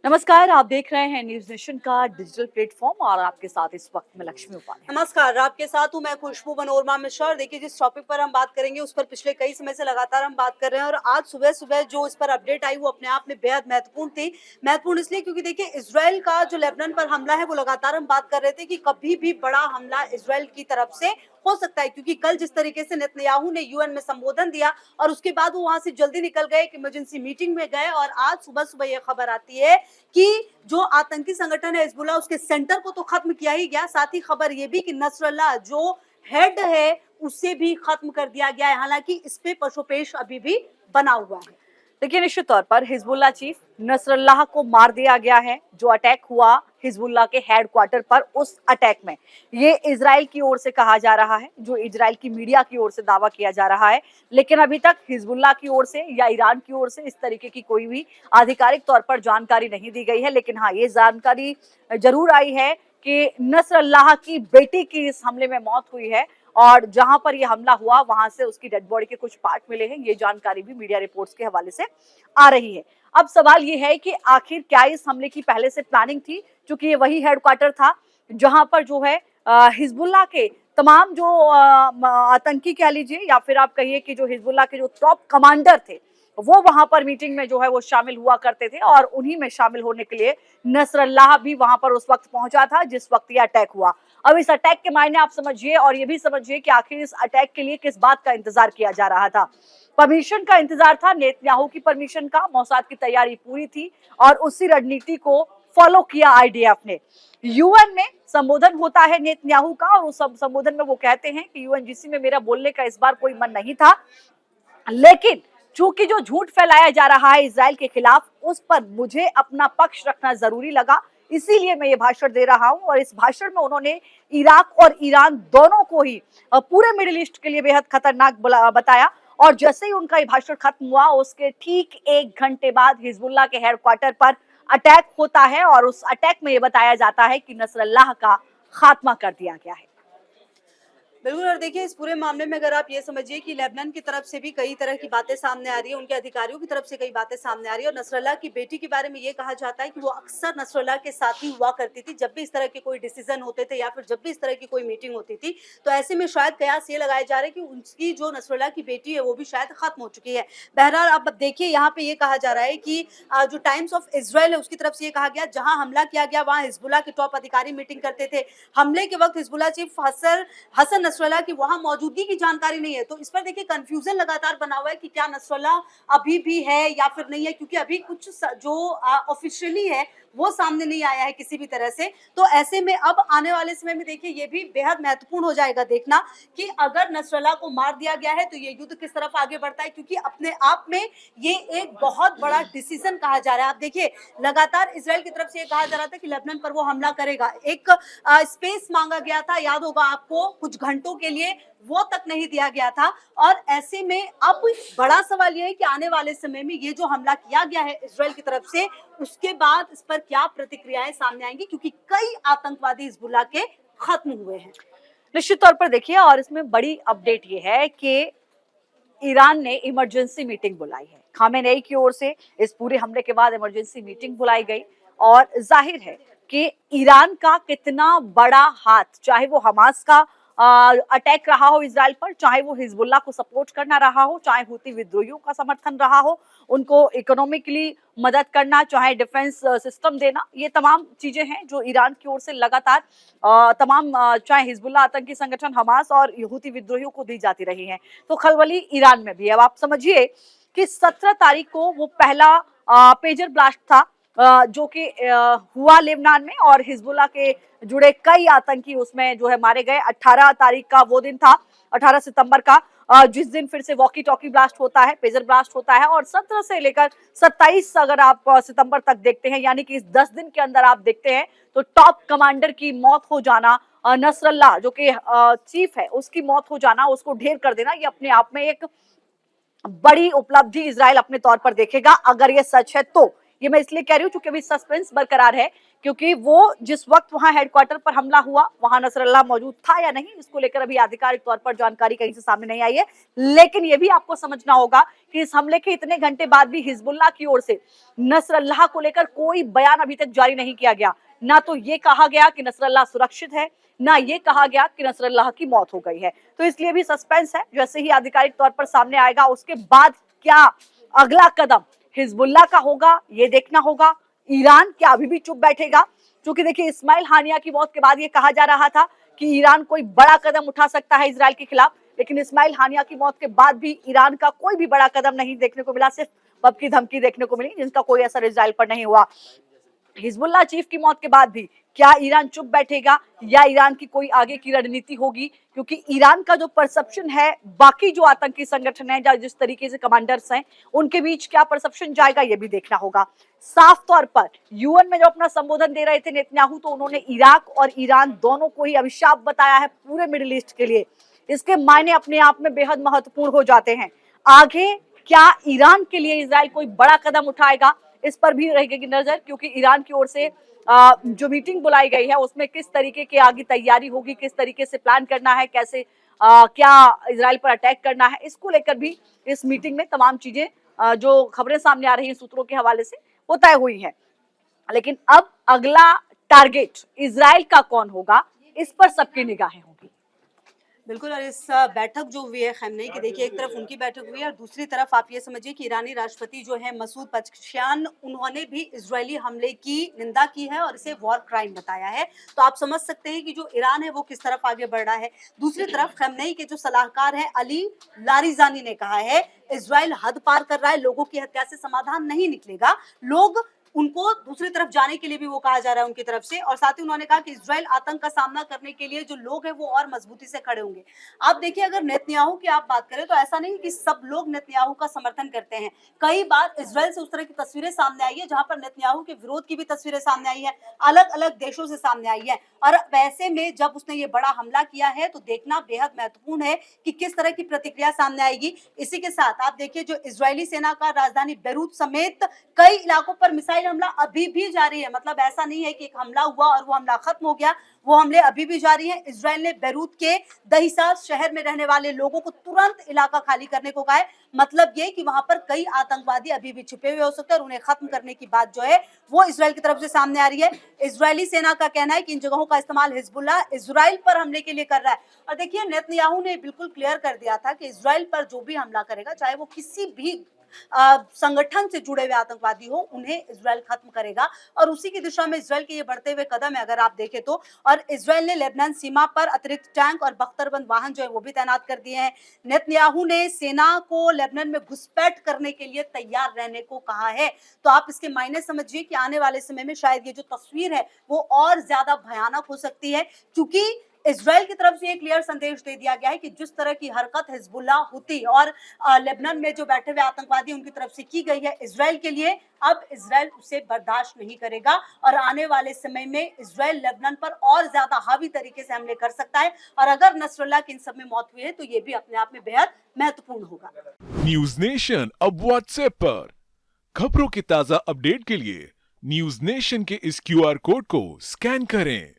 नमस्कार, आप देख रहे हैं न्यूज नेशन का डिजिटल प्लेटफॉर्म और आपके साथ इस वक्त मैं लक्ष्मी उपाध्याय। नमस्कार, आपके साथ हूं मैं खुशबू मनोरमा मिश्रा। और देखिए, जिस टॉपिक पर हम बात करेंगे उस पर पिछले कई समय से लगातार हम बात कर रहे हैं और आज सुबह सुबह जो इस पर अपडेट आई वो अपने आप में बेहद महत्वपूर्ण थी। महत्वपूर्ण इसलिए क्योंकि देखिए, इजराइल का जो लेबनान पर हमला है वो लगातार हम बात कर रहे थे कि कभी भी बड़ा हमला इजराइल की तरफ से हो सकता है, क्योंकि कल जिस तरीके से नेतन्याहू ने यूएन में संबोधन दिया और उसके बाद वो वहां से जल्दी निकल गए, एक इमरजेंसी मीटिंग में गए और आज सुबह सुबह ये खबर आती है कि जो आतंकी संगठन है हिजबुल्लाह उसके सेंटर को तो खत्म किया ही गया, साथ ही खबर ये भी कि नसरल्लाह जो हेड है उसे भी खत्म कर दिया गया है। हालांकि इस पे पशोपेश अभी भी बना हुआ है। देखिए, निश्चित तौर पर हिजबुल्लाह चीफ नसरल्लाह को मार दिया गया है। जो अटैक हुआ हिजबुल्लाह के हेडक्वार्टर पर, उस अटैक में ये इजराइल की ओर से कहा जा रहा है, जो इजराइल की मीडिया की ओर से दावा किया जा रहा है। लेकिन अभी तक हिजबुल्लाह की ओर से या ईरान की ओर से इस तरीके की कोई भी आधिकारिक तौर पर जानकारी नहीं दी गई है। लेकिन हाँ, ये जानकारी जरूर आई है कि नसरल्लाह की बेटी की इस हमले में मौत हुई है और जहां पर यह हमला हुआ वहां से उसकी डेड बॉडी के कुछ पार्ट मिले हैं। ये जानकारी भी मीडिया रिपोर्ट्स के हवाले से आ रही है। अब सवाल ये है कि आखिर क्या इस हमले की पहले से प्लानिंग थी, क्योंकि ये वही हेडक्वार्टर था जहां पर जो है हिजबुल्लाह के तमाम जो आतंकी कह लीजिए या फिर आप कहिए कि जो हिजबुल्लाह के जो टॉप कमांडर थे वो वहां पर मीटिंग में जो है वो शामिल हुआ करते थे और उन्हीं में शामिल होने के लिए नसरल्लाह भी वहां पर उस वक्त पहुंचा था जिस वक्त ये अटैक हुआ। अब इस अटैक के मायने आप समझिए और ये भी समझिए कि आखिर इस अटैक के लिए किस बात का इंतजार किया जा रहा था। परमिशन का इंतजार था, नेतन्याहू की परमिशन का। मोसाद की तैयारी पूरी थी और उसी रणनीति को फॉलो किया आईडीएफ ने। यूएन में संबोधन होता है नेतन्याहू का और उस संबोधन में वो कहते हैं कि यूएनजीसी में मेरा बोलने का इस बार कोई मन नहीं था, लेकिन चूंकि जो झूठ फैलाया जा रहा है इजराइल के खिलाफ उस पर मुझे अपना पक्ष रखना जरूरी लगा, इसीलिए मैं ये भाषण दे रहा हूं। और इस भाषण में उन्होंने इराक और ईरान दोनों को ही पूरे मिडिल ईस्ट के लिए बेहद खतरनाक बताया। और जैसे ही उनका ये भाषण खत्म हुआ उसके ठीक 1 घंटे बाद हिजबुल्लाह के हेडक्वार्टर पर अटैक होता है और उस अटैक में ये बताया जाता है कि नसरल्लाह का खात्मा कर दिया गया है। बिल्कुल। और देखिए, इस पूरे मामले में अगर आप ये समझिए कि लेबनान की तरफ से भी कई तरह की बातें सामने आ रही है, उनके अधिकारियों की तरफ से कई बातें सामने आ रही है। और नसरल्लाह की बेटी के बारे में ये कहा जाता है कि वो अक्सर नसरल्लाह के साथ ही हुआ करती थी जब भी इस तरह के कोई डिसीजन होते थे या फिर जब भी इस तरह की कोई मीटिंग होती थी। तो ऐसे में शायद कयास ये लगाए जा रहे हैं कि उनकी जो नसरल्लाह की बेटी है वो भी शायद खत्म हो चुकी है। बहरहाल, अब देखिए, यहाँ पे ये कहा जा रहा है कि जो टाइम्स ऑफ इजराइल है उसकी तरफ से ये कहा गया, जहां हमला किया गया वहां हिजबुल्लाह के टॉप अधिकारी मीटिंग करते थे। हमले के वक्त हिजबुल्लाह चीफ हसन नसरल्लाह की वहां मौजूदगी की जानकारी नहीं है। तो इस पर देखिए कंफ्यूजन लगातार बना हुआ है कि क्या नसरल्लाह अभी भी है या फिर नहीं है, क्योंकि अभी कुछ जो ऑफिशियली है वो सामने नहीं आया है किसी भी तरह से। तो ऐसे में अब आने वाले समय में देखिए ये भी बेहद महत्वपूर्ण हो जाएगा देखना कि अगर नसरल्लाह को मार दिया गया है तो ये युद्ध किस तरफ आगे बढ़ता है, क्योंकि अपने आप में ये एक बहुत बड़ा डिसीजन कहा जा रहा है। आप देखिए, लगातार इजराइल की तरफ से ये कहा जा रहा था कि लेबनान पर वो हमला करेगा, एक स्पेस मांगा गया था, याद होगा आपको, कुछ घंटों के लिए वो तक नहीं दिया गया था। और ऐसे में अब बड़ा सवाल यह है कि आने वाले समय में ये जो हमला किया गया है इजराइल की तरफ से, उसके बाद इस पर क्या प्रतिक्रियाएं सामने आएंगी, क्योंकि कई आतंकवादी हिजबुल्लाह के खत्म हुए हैं। निश्चित तौर पर देखिए, और इसमें बड़ी अपडेट ये है कि ईरान ने इमरजेंसी मीटिंग बुलाई है। खामेनेई की ओर से इस पूरे हमले के बाद इमरजेंसी मीटिंग बुलाई गई और जाहिर है कि ईरान का कितना बड़ा हाथ, चाहे वो हमास का अटैक रहा हो इजराइल पर, चाहे वो हिजबुल्लाह को सपोर्ट करना रहा हो, चाहे हूती विद्रोहियों का समर्थन रहा हो, उनको इकोनॉमिकली मदद करना, चाहे डिफेंस सिस्टम देना, ये तमाम चीजें हैं जो ईरान की ओर से लगातार तमाम चाहे हिजबुल्लाह आतंकी संगठन, हमास और हूती विद्रोहियों को दी जाती रही हैं। तो खलबली ईरान में भी है। अब आप समझिए कि 17 तारीख को वो पहला पेजर ब्लास्ट था जो कि हुआ लेबनान में और हिजबुल्लाह के जुड़े कई आतंकी उसमें जो है मारे गए। 18 तारीख का वो दिन था, 18 सितंबर का, जिस दिन फिर से वॉकी टॉकी ब्लास्ट होता है, पेजर ब्लास्ट होता है। और 17 से लेकर 27 अगर आप सितंबर तक देखते हैं, यानी कि इस 10 दिन के अंदर आप देखते हैं तो टॉप कमांडर की मौत हो जाना, नसरल्लाह जो कि चीफ है उसकी मौत हो जाना, उसको ढेर कर देना, ये अपने आप में एक बड़ी उपलब्धि इजराइल अपने तौर पर देखेगा अगर ये सच है तो। ये मैं इसलिए कह रही हूँ क्योंकि अभी सस्पेंस बरकरार है, क्योंकि वो जिस वक्त वहां हेडक्वार्टर पर हमला हुआ वहां नसरल्लाह मौजूद था या नहीं, इसको लेकर अभी आधिकारिक तौर पर जानकारी कहीं से सामने नहीं आई है। लेकिन ये भी आपको समझना होगा कि इस हमले के इतने घंटे बाद भी हिजबुल्लाह की ओर से नसरल्लाह को लेकर कोई बयान अभी तक जारी नहीं किया गया। ना तो ये कहा गया कि नसरल्लाह सुरक्षित है, ना ये कहा गया कि नसरल्लाह की मौत हो गई है। तो इसलिए भी सस्पेंस है, जैसे ही आधिकारिक तौर पर सामने आएगा उसके बाद क्या अगला कदम हिजबुल्लाह का होगा ये देखना होगा। ईरान क्या अभी भी चुप बैठेगा? क्योंकि देखिए इस्माइल हानिया की मौत के बाद ये कहा जा रहा था कि ईरान कोई बड़ा कदम उठा सकता है इजराइल के खिलाफ, लेकिन इस्माइल हानिया की मौत के बाद भी ईरान का कोई भी बड़ा कदम नहीं देखने को मिला, सिर्फ बब धमकी देखने को मिली जिसका कोई असर इजराइल पर नहीं हुआ। हिजबुल्लाह चीफ की मौत के बाद भी क्या ईरान चुप बैठेगा या ईरान की कोई आगे की रणनीति होगी? क्योंकि ईरान का जो परसेप्शन है बाकी जो आतंकी संगठन है या जिस तरीके से कमांडर्स हैं उनके बीच क्या परसेप्शन जाएगा ये भी देखना होगा। साफ तौर पर यूएन में जो अपना संबोधन दे रहे थे नेतन्याहू, तो उन्होंने इराक और ईरान दोनों को ही अभिशाप बताया है पूरे मिडिल ईस्ट के लिए। इसके मायने अपने आप में बेहद महत्वपूर्ण हो जाते हैं। आगे क्या ईरान के लिए इजराइल कोई बड़ा कदम उठाएगा, इस पर भी रहेगी नजर, क्योंकि ईरान की ओर से जो मीटिंग बुलाई गई है उसमें किस तरीके की आगे तैयारी होगी, किस तरीके से प्लान करना है, कैसे क्या इजराइल पर अटैक करना है, इसको लेकर भी इस मीटिंग में तमाम चीजें जो खबरें सामने आ रही हैं सूत्रों के हवाले से वो तय हुई है। लेकिन अब अगला टारगेट इजराइल का कौन होगा, इस पर सबकी निगाहें होंगी। बिल्कुल। और इस बैठक जो हुई है खamenei की, देखिए एक तरफ उनकी बैठक हुई है और दूसरी तरफ आप ये समझिए कि ईरानी राष्ट्रपति जो है मसूद पज़ेश्कियान, उन्होंने भी इजरायली हमले की निंदा की है और इसे वॉर क्राइम बताया है। तो आप समझ सकते हैं कि जो ईरान है वो किस तरफ आगे बढ़ रहा है। दूसरी तरफ खamenei के जो सलाहकार हैं अली लारिजानी ने कहा है इजराइल हद पार कर रहा है, लोगों की हत्या से समाधान नहीं निकलेगा, लोग उनको दूसरी तरफ जाने के लिए भी वो कहा जा रहा है उनकी तरफ से। और साथ ही उन्होंने कहा कि इजराइल आतंक का सामना करने के लिए जो लोग हैं वो और मजबूती से खड़े होंगे। आप देखिए अगर नेतन्याहू की आप बात करें तो ऐसा नहीं कि सब लोग नेतन्याहू का समर्थन करते हैं। कई बार इजराइल से उस तरह की तस्वीरें सामने आई है जहां पर नेतन्याहू के विरोध की भी तस्वीरें सामने आई है, अलग अलग देशों से सामने आई है। और वैसे में जब उसने ये बड़ा हमला किया है तो देखना बेहद महत्वपूर्ण है कि किस तरह की प्रतिक्रिया सामने आएगी। इसी के साथ आप देखिए जो इजरायली सेना का राजधानी बेरूत समेत कई इलाकों पर मिसाइल हमला अभी भी जारी है। मतलब ऐसा नहीं है कि एक हमला हुआ और वो हमला खत्म हो गया, वो हमले अभी भी जारी हैं। इजराइल ने बेरूत के दहिसास शहर में रहने वाले लोगों को तुरंत इलाका खाली करने को कहा है। मतलब ये कि वहां पर कई आतंकवादी अभी भी छुपे हुए हो सकते हैं और उन्हें खत्म करने की बात जो है वो इजराइल की तरफ से सामने आ रही है। इजरायली सेना का कहना है कि इन जगहों का इस्तेमाल हिजबुल्लाह इजराइल पर हमले के लिए कर रहा है। और देखिए नेतन्याहू ने बिल्कुल क्लियर कर दिया था कि इजराइल पर जो भी हमला करेगा, चाहे वो किसी भी संगठन से जुड़े हुए आतंकवादी हो, उन्हें इजराइल खत्म करेगा। और उसी की दिशा में इजराइल के ये बढ़ते हुए कदम है अगर आप देखें तो। और इजराइल ने लेबनान सीमा पर अतिरिक्त टैंक और बख्तरबंद वाहन जो है वो भी तैनात कर दिए हैं। नेतन्याहू ने सेना को लेबनान में घुसपैठ करने के लिए तैयार रहने को कहा है। तो आप इसके मायने समझिए कि आने वाले समय में शायद ये जो तस्वीर है वो और ज्यादा भयानक हो सकती है, क्योंकि इजराइल की तरफ से एक क्लियर संदेश दे दिया गया है कि जिस तरह की हरकत हिजबुल्लाह, हुती और लेबनान में जो बैठे हुए आतंकवादी उनकी तरफ से की गई है इजराइल के लिए, अब इजराइल उसे बर्दाश्त नहीं करेगा और आने वाले समय में इजराइल लेबनान पर और ज्यादा हावी तरीके से हमले कर सकता है। और अगर नसरुल्लाह की इन सब में मौत हुई है तो ये भी अपने आप में बेहद महत्वपूर्ण होगा। न्यूज नेशन अब व्हाट्सएप पर खबरों की ताजा अपडेट के लिए न्यूज नेशन के इस QR कोड को स्कैन करें।